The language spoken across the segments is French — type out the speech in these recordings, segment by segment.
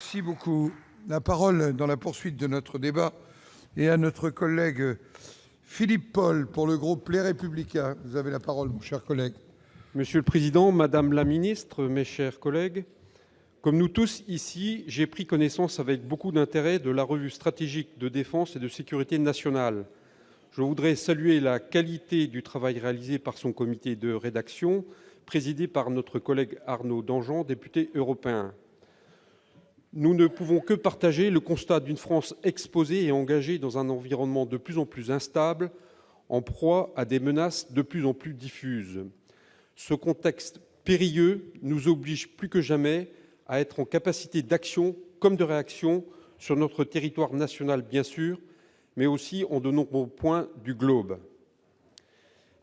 Merci beaucoup. La parole, dans la poursuite de notre débat, est à notre collègue Philippe Paul, pour le groupe Les Républicains. Vous avez la parole, mon cher collègue. Monsieur le Président, Madame la Ministre, mes chers collègues, comme nous tous ici, j'ai pris connaissance avec beaucoup d'intérêt de la revue stratégique de défense et de sécurité nationale. Je voudrais saluer la qualité du travail réalisé par son comité de rédaction, présidé par notre collègue Arnaud Danjean, député européen. Nous ne pouvons que partager le constat d'une France exposée et engagée dans un environnement de plus en plus instable, en proie à des menaces de plus en plus diffuses. Ce contexte périlleux nous oblige plus que jamais à être en capacité d'action comme de réaction sur notre territoire national, bien sûr, mais aussi en de nombreux points du globe.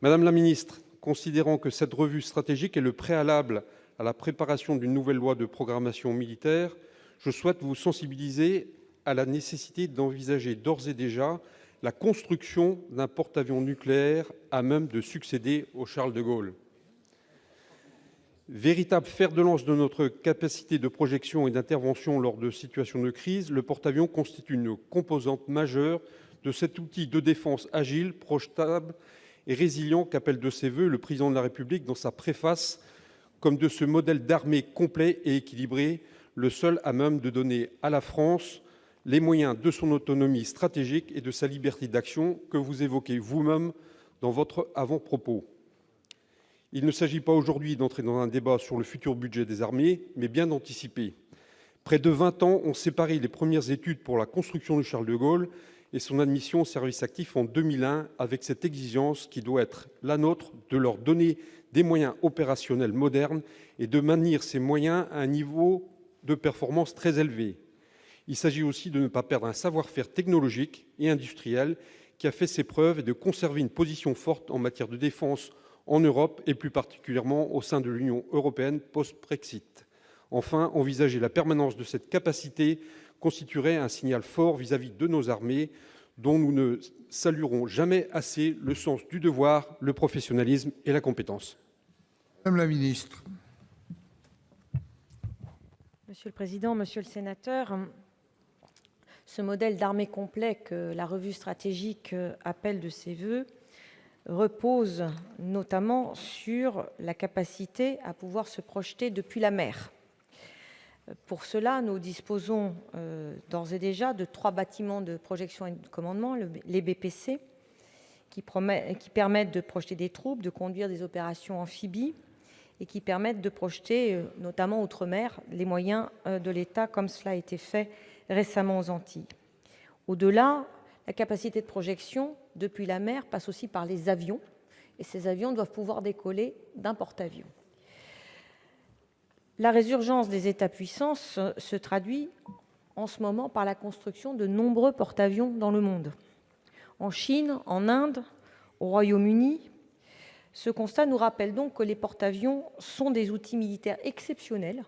Madame la ministre, considérant que cette revue stratégique est le préalable à la préparation d'une nouvelle loi de programmation militaire, je souhaite vous sensibiliser à la nécessité d'envisager d'ores et déjà la construction d'un porte-avions nucléaire à même de succéder au Charles de Gaulle. Véritable fer de lance de notre capacité de projection et d'intervention lors de situations de crise, le porte-avions constitue une composante majeure de cet outil de défense agile, projetable et résilient qu'appelle de ses voeux le Président de la République dans sa préface, comme de ce modèle d'armée complet et équilibré, le seul à même de donner à la France les moyens de son autonomie stratégique et de sa liberté d'action que vous évoquez vous-même dans votre avant-propos. Il ne s'agit pas aujourd'hui d'entrer dans un débat sur le futur budget des armées, mais bien d'anticiper. Près de 20 ans ont séparé les premières études pour la construction du Charles de Gaulle et son admission au service actif en 2001, avec cette exigence qui doit être la nôtre de leur donner des moyens opérationnels modernes et de maintenir ces moyens à un niveau de performance très élevé. Il s'agit aussi de ne pas perdre un savoir-faire technologique et industriel qui a fait ses preuves et de conserver une position forte en matière de défense en Europe et plus particulièrement au sein de l'Union européenne post-Brexit. Enfin, envisager la permanence de cette capacité constituerait un signal fort vis-à-vis de nos armées, dont nous ne saluerons jamais assez le sens du devoir, le professionnalisme et la compétence. Madame la ministre. Monsieur le Président, Monsieur le Sénateur, ce modèle d'armée complet que la revue stratégique appelle de ses voeux repose notamment sur la capacité à pouvoir se projeter depuis la mer. Pour cela, nous disposons d'ores et déjà de 3 bâtiments de projection et de commandement, les BPC, qui permettent de projeter des troupes, de conduire des opérations amphibies et qui permettent de projeter, notamment outre-mer, les moyens de l'État, comme cela a été fait récemment aux Antilles. Au-delà, la capacité de projection depuis la mer passe aussi par les avions, et ces avions doivent pouvoir décoller d'un porte-avions. La résurgence des États-puissances se traduit en ce moment par la construction de nombreux porte-avions dans le monde. En Chine, en Inde, au Royaume-Uni. Ce constat nous rappelle donc que les porte-avions sont des outils militaires exceptionnels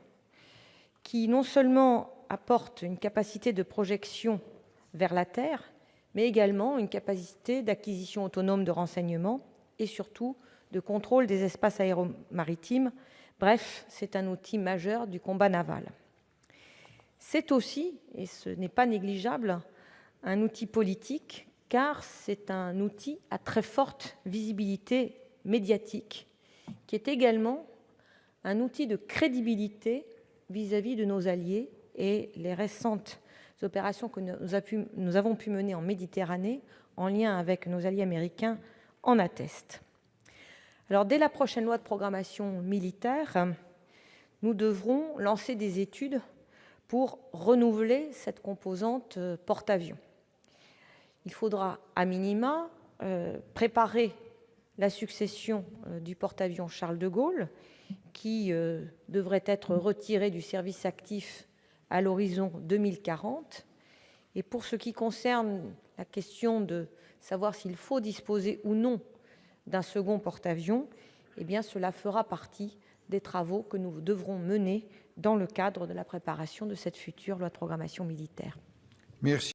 qui non seulement apportent une capacité de projection vers la terre, mais également une capacité d'acquisition autonome de renseignements et surtout de contrôle des espaces aéromaritimes. Bref, c'est un outil majeur du combat naval. C'est aussi, et ce n'est pas négligeable, un outil politique, car c'est un outil à très forte visibilité médiatique, qui est également un outil de crédibilité vis-à-vis de nos alliés, et les récentes opérations que nous avons pu mener en Méditerranée, en lien avec nos alliés américains, en attestent. Alors, dès la prochaine loi de programmation militaire, nous devrons lancer des études pour renouveler cette composante porte-avions. Il faudra, à minima, préparer la succession du porte-avions Charles de Gaulle, qui devrait être retiré du service actif à l'horizon 2040. Et pour ce qui concerne la question de savoir s'il faut disposer ou non d'un second porte-avions, eh bien, cela fera partie des travaux que nous devrons mener dans le cadre de la préparation de cette future loi de programmation militaire. Merci.